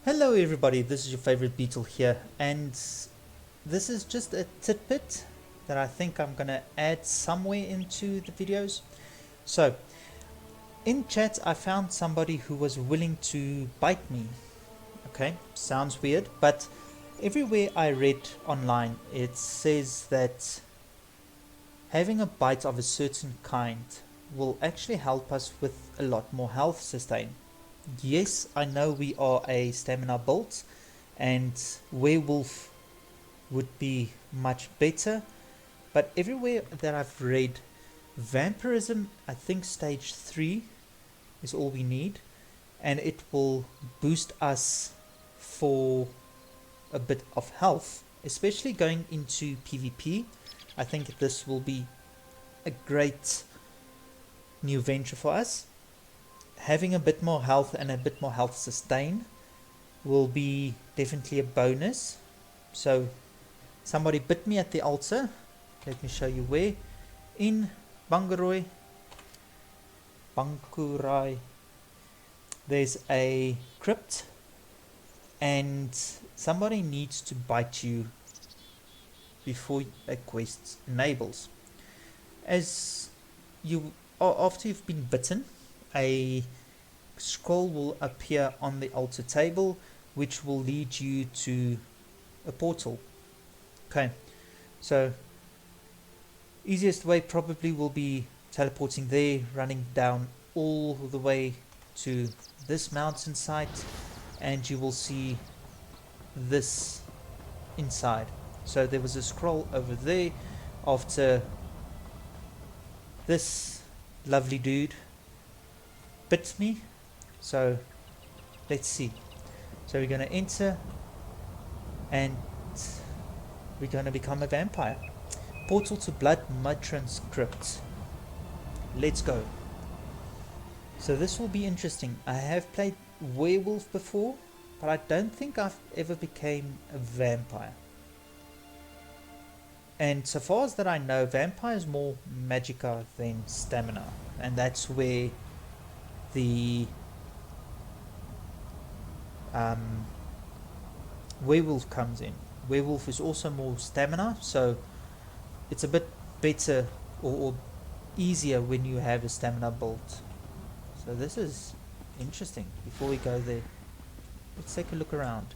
Hello everybody, this is your favorite Beetle here, and this is just a tidbit that I think I'm gonna add somewhere into the videos. So, in chat I found somebody who was willing to bite me. Okay, sounds weird, but everywhere I read online it says that having a bite of a certain kind will actually help us with a lot more health sustain. Yes, I know we are a stamina build, and werewolf would be much better, but everywhere that I've read, vampirism, I think stage 3 is all we need, and it will boost us for a bit of health, especially going into PvP. I think this will be a great new venture for us. Having a bit more health and a bit more health sustain will be definitely a bonus. So somebody bit me at the altar. Let me show you where. In Bangaroi, there's a crypt, and somebody needs to bite you before a quest enables. As you, after you've been bitten, a scroll will appear on the altar table, which will lead you to a portal. Okay, so easiest way probably will be teleporting there, running down all the way to this mountainside, and you will see this inside. So there was a scroll over there after this lovely dude bit me. So let's see. So we're going to enter and we're going to become a vampire. Portal to Blood Matron's Crypt. Let's go. So this will be interesting. I have played werewolf before, but I don't think I've ever became a vampire. And so far as that I know, vampire is more magica than stamina, and that's where the werewolf comes in. Werewolf is also more stamina, so it's a bit better or easier when you have a stamina build. So this is interesting. Before we go there, let's take a look around.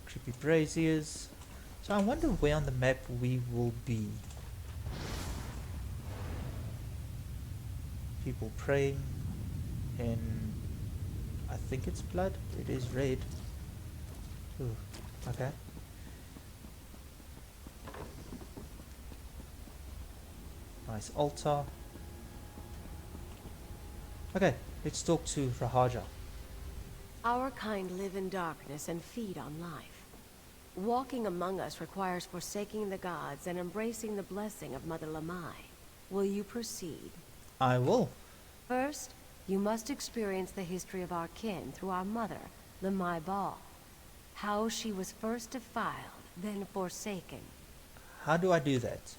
Creepy braziers. So I wonder where on the map we will be. People praying in, I think it's blood. It is red. Ooh, okay. Nice altar. Okay, let's talk to Rahaja. Our kind live in darkness and feed on life. Walking among us requires forsaking the gods and embracing the blessing of Mother Lamai. Will you proceed? I will. First, you must experience the history of our kin through our mother, Lamai Ball. How she was first defiled, then forsaken. How do I do that?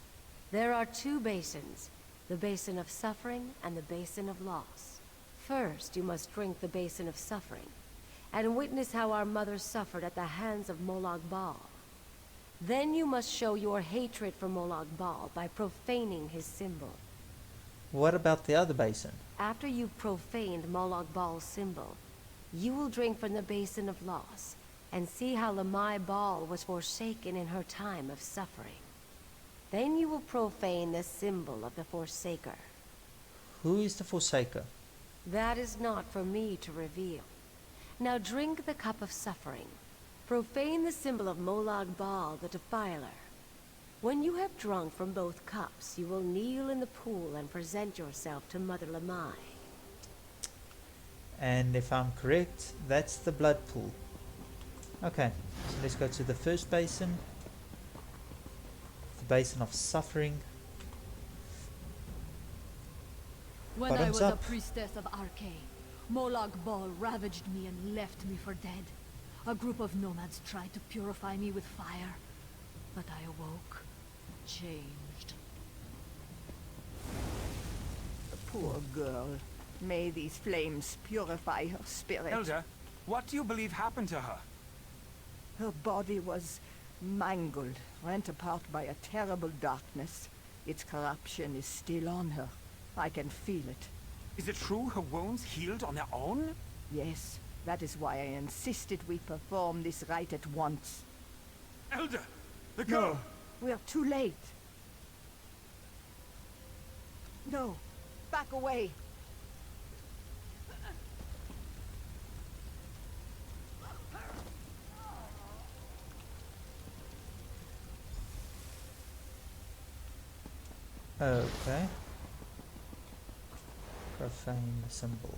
There are two basins, the basin of suffering and the basin of loss. First, you must drink the basin of suffering, and witness how our mother suffered at the hands of Molag Bal. Then you must show your hatred for Molag Bal by profaning his symbol. What about the other basin? After you've profaned Molag Bal's symbol, you will drink from the basin of loss, and see how Lamai Bal was forsaken in her time of suffering. Then you will profane the symbol of the Forsaker. Who is the Forsaker? That is not for me to reveal. Now drink the cup of suffering. Profane the symbol of Molag Bal, the Defiler. When you have drunk from both cups, you will kneel in the pool and present yourself to Mother Lamai. And if I'm correct, that's the blood pool. Okay, so let's go to the first basin. The basin of suffering. When I Bottoms was a up. priestess of Arkay, Molag Bal ravaged me and left me for dead. A group of nomads tried to purify me with fire, but I awoke, changed. Poor girl. May these flames purify her spirit. Elder, What do you believe happened to her? Her body was mangled, rent apart by a terrible darkness. Its corruption is still on her. I can feel it. Is it true her wounds healed on their own? Yes, that is why I insisted we perform this rite at once. Elder! The girl! No, we're too late. No, back away. Okay. Profane symbol.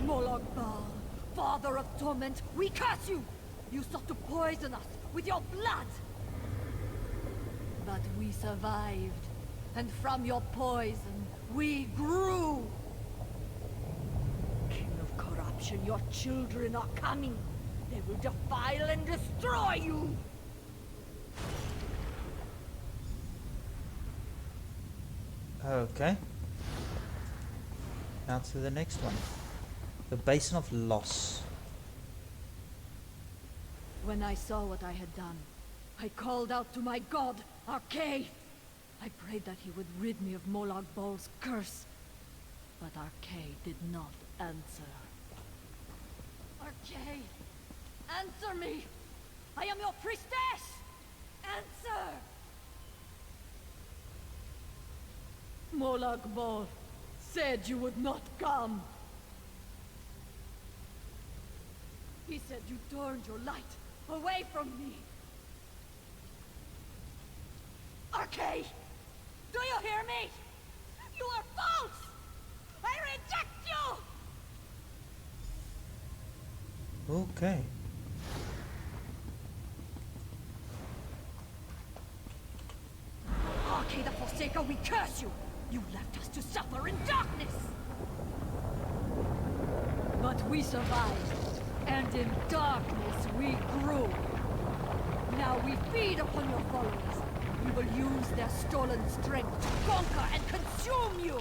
Molag Bal, father of torment, we curse you! You sought to poison us with your blood! But we survived, and from your poison, we grew! King of corruption, your children are coming! They will defile and destroy you! Okay. Now to the next one. The Basin of Loss. When I saw what I had done, I called out to my god, Arkay! I prayed that he would rid me of Molag Bal's curse. But Arkay did not answer. Arkay! Answer me! I am your priestess! Answer! Molag Bal said you would not come. He said you turned your light away from me. Arkay! Do you hear me? You are false! I reject you! Okay. Arkay the Forsaker, we curse you! You left us to suffer in darkness! But we survived, and in darkness we grew. Now we feed upon your followers. We will use their stolen strength to conquer and consume you!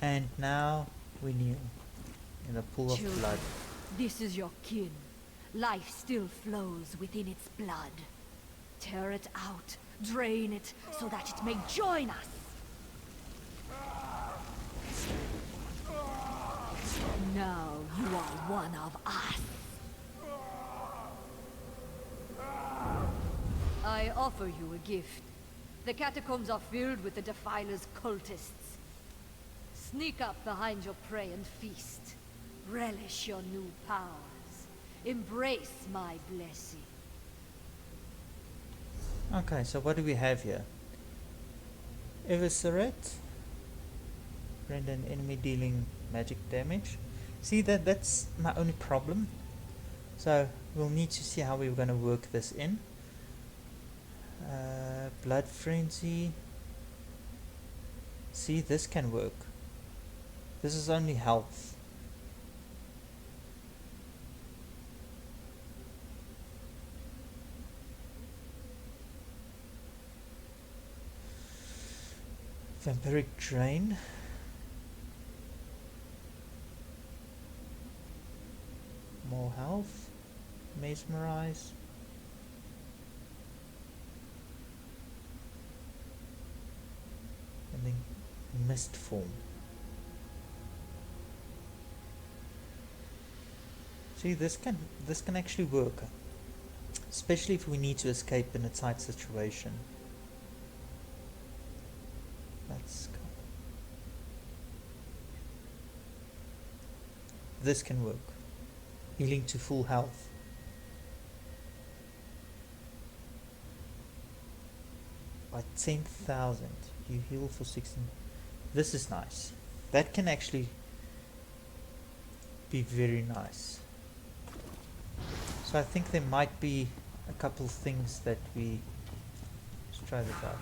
And now we kneel in the pool of Children, blood. this is your kin. Life still flows within its blood. Tear it out, drain it, so that it may join us. Now you are one of us. I offer you a gift. The catacombs are filled with the Defiler's cultists. Sneak up behind your prey and feast. Relish your new powers. Embrace my blessing. Okay, so what do we have here? Eviscerate. Render an enemy dealing magic damage. See, that's my only problem. So we'll need to see how we're going to work this in. Blood frenzy. See, this can work. This is only health. Vampiric drain. More health. Mesmerize. And then mist form. See, this can actually work, especially if we need to escape in a tight situation. Let's go. This can work. Healing to full health. By 10,000, you heal for 16. This is nice. That can actually be very nice. So I think there might be a couple things that we... Let's try this out.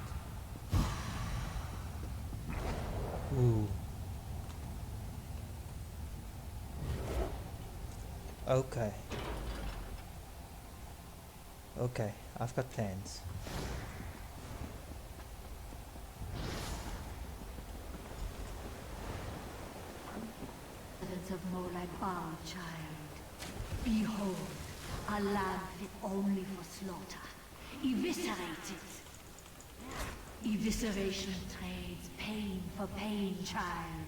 Ooh. Okay. Okay, I've got plans. words of Molagbar, child. Behold, a lamb fit only for slaughter. Eviscerate it. Evisceration trades pain for pain, child.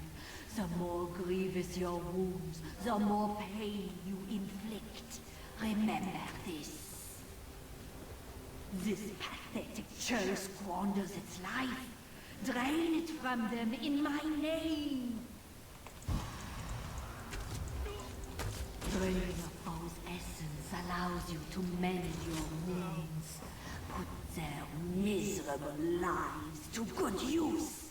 The more grievous your wounds, the more pain you inflict. Remember this. This pathetic churl squanders its life. Drain it from them in my name. Draining a foe's essence allows you to mend your wounds. Put their miserable lives to good use.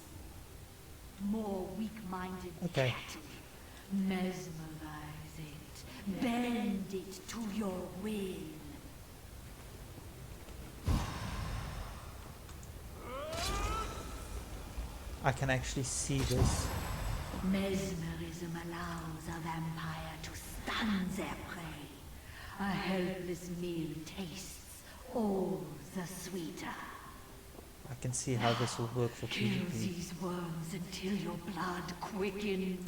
More weak-minded Okay. cattle. Mesmerize it. Bend it to your will. I can actually see this. Mesmerism allows a vampire to stun their prey. A helpless meal tastes all the sweeter. I can see how this will work for Kill PvP. these worms until your blood quickens.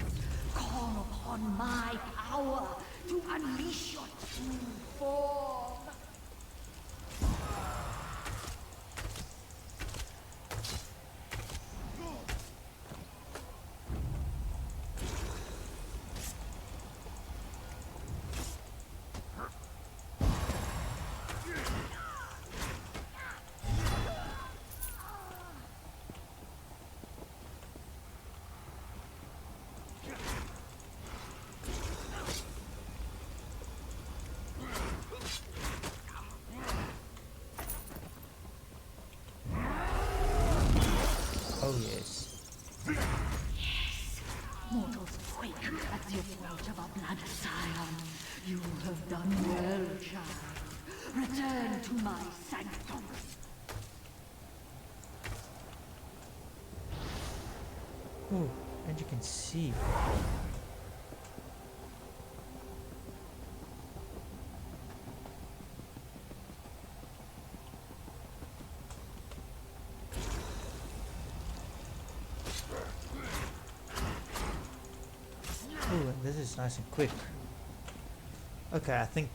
Call upon my power to unleash your true form. Oh yes. Mortals quake at the approach of a blood scion. You have done well, child. Return to my sanctum. Ooh, and you can see. Ooh, this is nice and quick. Okay, I think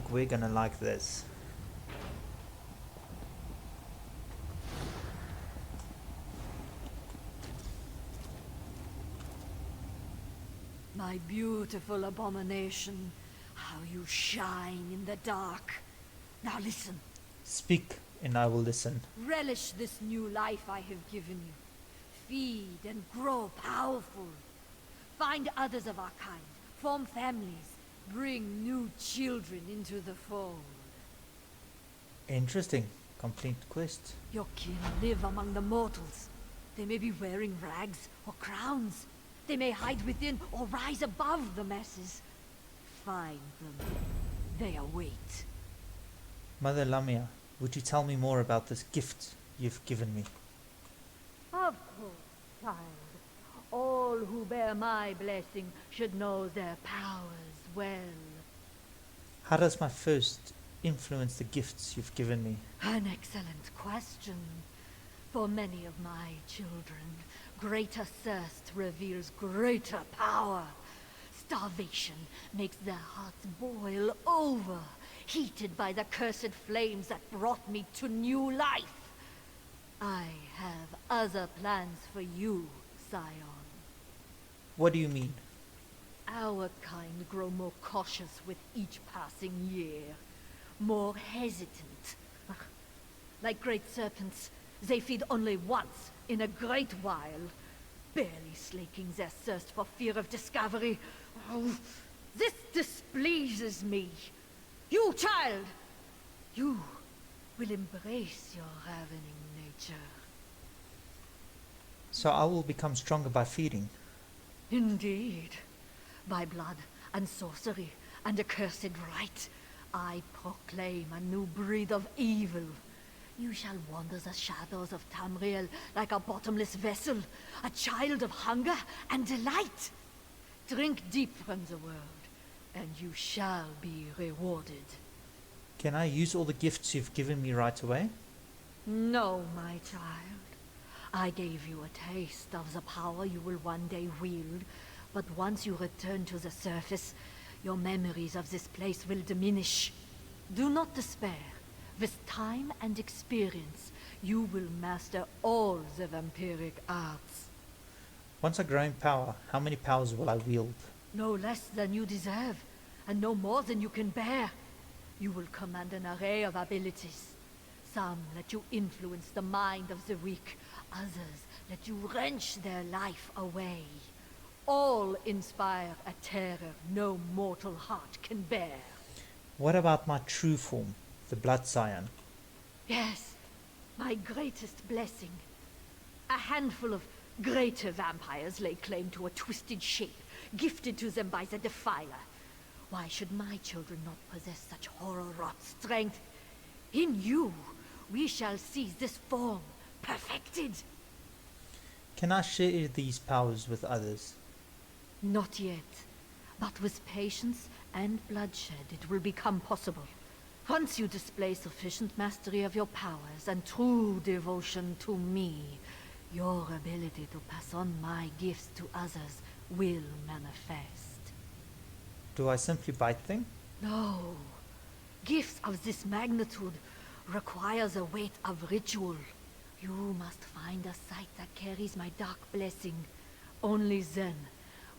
we're gonna like this. My beautiful abomination, how you shine in the dark. Now listen, Speak, and I will listen. relish this new life I have given you. Feed and grow powerful. Find others of our kind, form families, bring new children into the fold. Interesting. Complete quest. Your kin live among the mortals. They may be wearing rags or crowns. They may hide within or rise above the masses. Find them. They await. Mother Lamia, would you tell me more about this gift you've given me? Of course, child. All who bear my blessing should know their powers well. How does my first influence the gifts you've given me? An excellent question. For many of my children, greater thirst reveals greater power. Starvation makes their hearts boil over, heated by the cursed flames that brought me to new life. I have other plans for you, Scion. What do you mean? Our kind grow more cautious with each passing year, more hesitant. Like great serpents, they feed only once in a great while, barely slaking their thirst for fear of discovery. Oh, this displeases me. You, child, you will embrace your ravening nature. So I will become stronger by feeding. Indeed. By blood and sorcery and accursed right, I proclaim a new breed of evil. You shall wander the shadows of Tamriel like a bottomless vessel, a child of hunger and delight. Drink deep from the world, and you shall be rewarded. Can I use all the gifts you've given me right away? No, my child. I gave you a taste of the power you will one day wield But once you return to the surface, your memories of this place will diminish. Do not despair. With time and experience, you will master all the vampiric arts. Once I grow in power, how many powers will I wield? No less than you deserve, and no more than you can bear. You will command an array of abilities. Some let you influence the mind of the weak, others let you wrench their life away. All inspire a terror no mortal heart can bear. What about my true form, the Blood Scion? Yes, my greatest blessing. A handful of greater vampires lay claim to a twisted shape, gifted to them by the Defiler. Why should my children not possess such horror-wrought strength? In you, we shall see this form perfected. Can I share these powers with others? Not yet, but with patience and bloodshed it will become possible. Once you display sufficient mastery of your powers and true devotion to me, your ability to pass on my gifts to others will manifest. Do I simply bite them? No. Gifts of this magnitude requires a weight of ritual. You must find a site that carries my dark blessing. Only then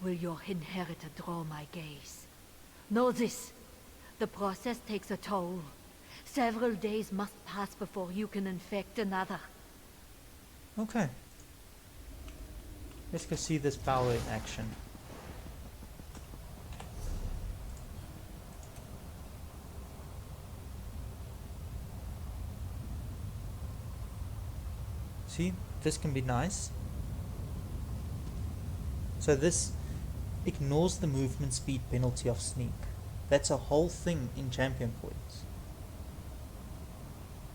will your inheritor draw my gaze. Know this. The process takes a toll. Several days must pass before you can infect another. Okay. Let's go see this power in action. See, this can be nice. So this ignores the movement speed penalty of sneak. That's a whole thing in champion points.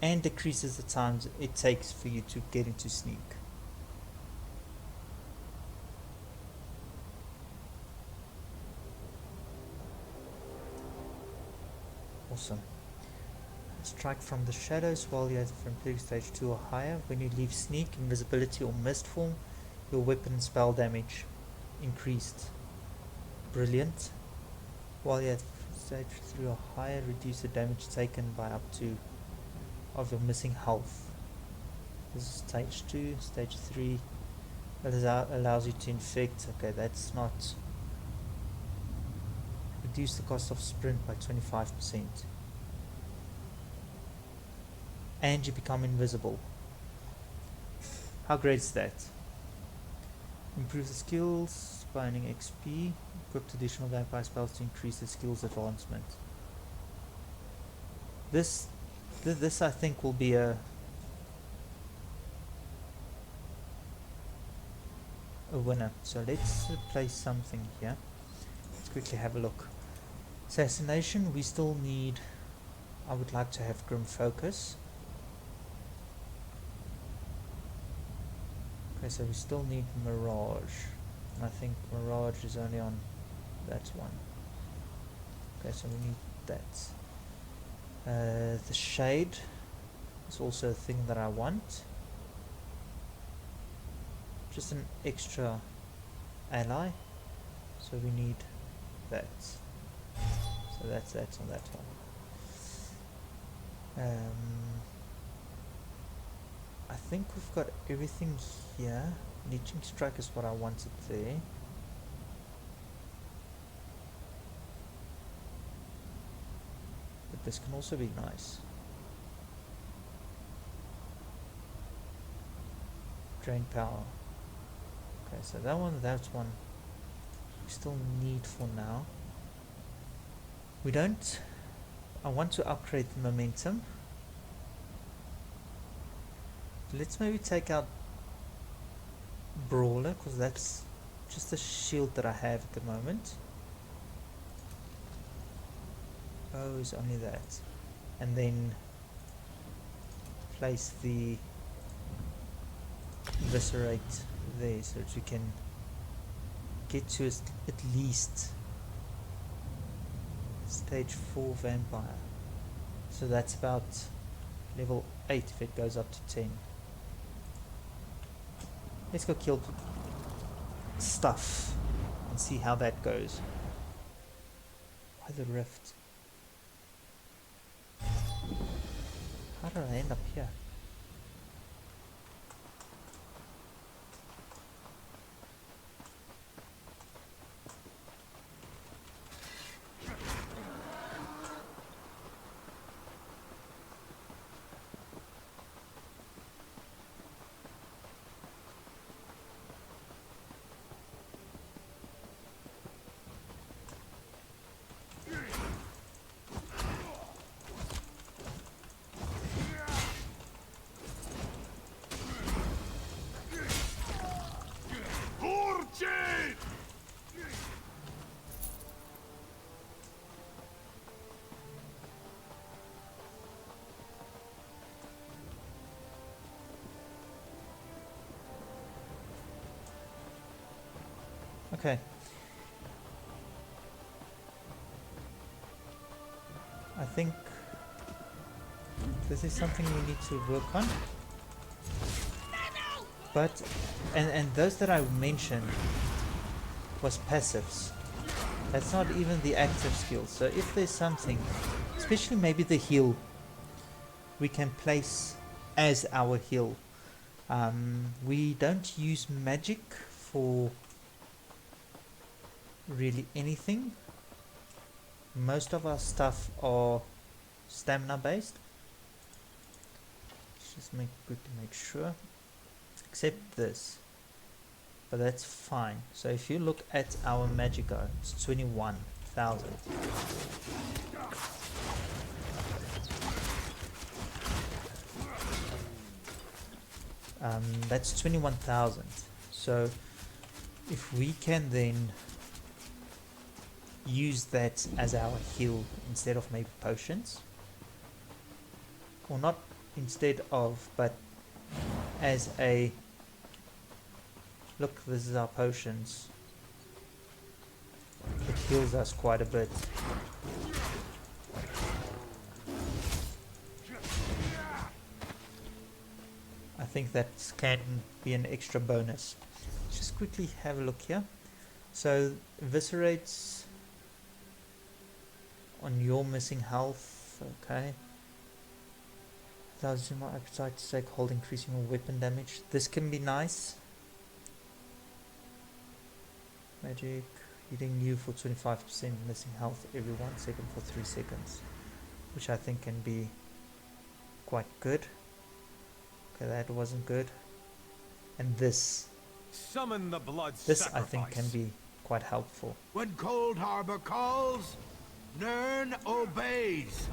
And decreases the times it takes for you to get into sneak. Awesome. Strike from the shadows while you're from Vampiric stage 2 or higher. When you leave sneak, invisibility or mist form, your weapon and spell damage increased. Brilliant. While you're at stage 3 or higher, reduce the damage taken by up to of your missing health. This is stage 2, stage 3. That allows you to infect. Okay, that's not. Reduce the cost of sprint by 25%. And you become invisible. How great is that? Improve the skills by earning XP. Equip additional vampire spells to increase the skills advancement. This I think will be a winner. So let's place something here. Let's quickly have a look. Assassination, we still need. I would like to have Grim Focus. Okay, so we still need Mirage. And I think Mirage is only on that one. Okay, so we need that. The Shade is also a thing that I want. Just an extra ally. So we need that. So that's that on that one. I think we've got everything here. Leeching Strike is what I wanted there. But this can also be nice. Drain Power. Okay, so that one we still need for now. We don't. I want to upgrade the momentum. Let's maybe take out Brawler, because that's just the shield that I have at the moment. Oh, it's only that. And then place the Eviscerate there so that we can get to at least stage 4 vampire. So that's about level 8 if it goes up to 10. Let's go kill stuff and see how that goes. Why the rift? How did I end up here? Okay. I think this is something we need to work on. But and those that I mentioned was passives. That's not even the active skills. So if there's something, especially maybe the heal, we can place as our heal. We don't use magic for really anything. Most of our stuff are stamina based. Let's just quickly make sure, except this, but that's fine. So if you look at our Magico, it's 21,000. That's 21,000. So if we can then use that as our heal instead of maybe potions, or not instead of, but as a look, this is our potions, it heals us quite a bit. I think that can be an extra bonus. Let's just quickly have a look here. So eviscerates on your missing health, okay. Allows you more appetite to take hold, increasing your weapon damage. This can be nice. Magic, healing you for 25% missing health every 1 second for 3 seconds, which I think can be quite good. Okay, that wasn't good. And this, Summon the blood this sacrifice. I think can be quite helpful. When Cold Harbor calls, Nern obeys.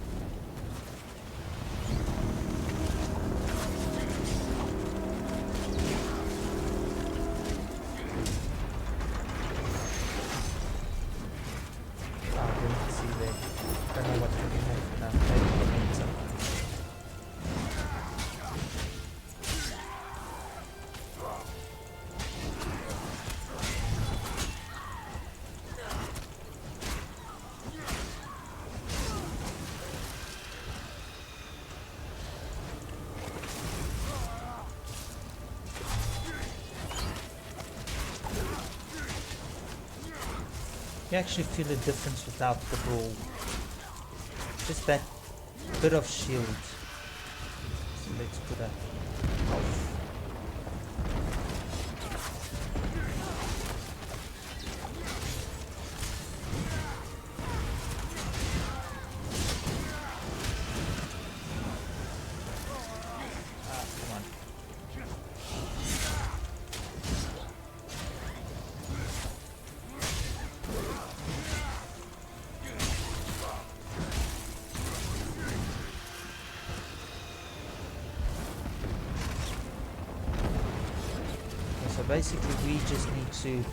I didn't see that. Don't know what to do next now. Maybe momentum. You actually feel a difference without the brawl. Just that bit of shield. So let's put a health. Come on. So basically we just need to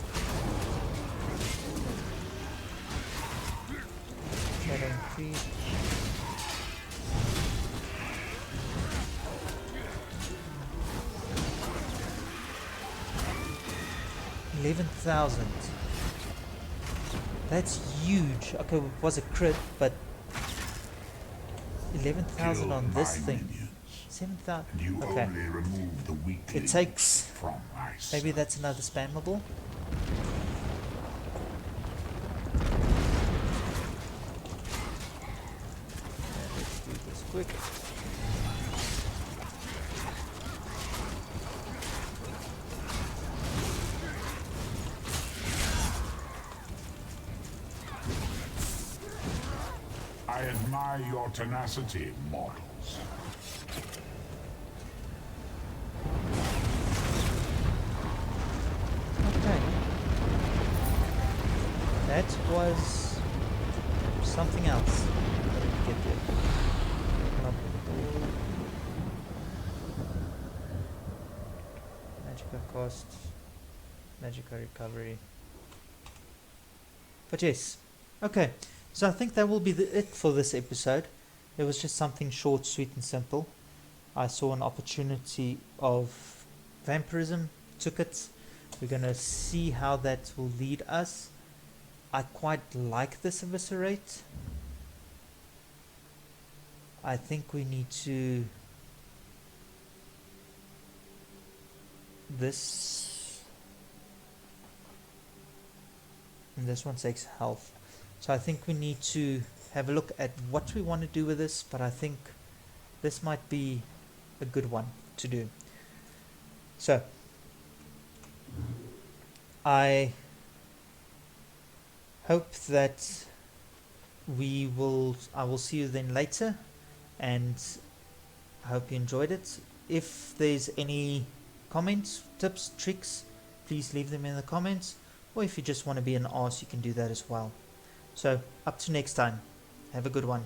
shadow increase. $11,000. That's huge. Okay, it was a crit, but 11,000 on this thing. 7,000. Okay. It takes. Maybe that's another spammable. quick. I admire your tenacity, mortals. Okay. That was something else. How did we get there? Nope. Magica cost, Magica recovery. But yes, okay. So I think that will be it for this episode. It was just something short, sweet and simple. I saw an opportunity of vampirism, took it. We're going to see how that will lead us. I quite like this eviscerate. I think we need to... This... And this one takes health. So I think we need to have a look at what we want to do with this, but I think this might be a good one to do. So I hope that I will see you then later, and I hope you enjoyed it. If there's any comments, tips, tricks, please leave them in the comments, or if you just want to be an arse, you can do that as well. So, up to next time. Have a good one.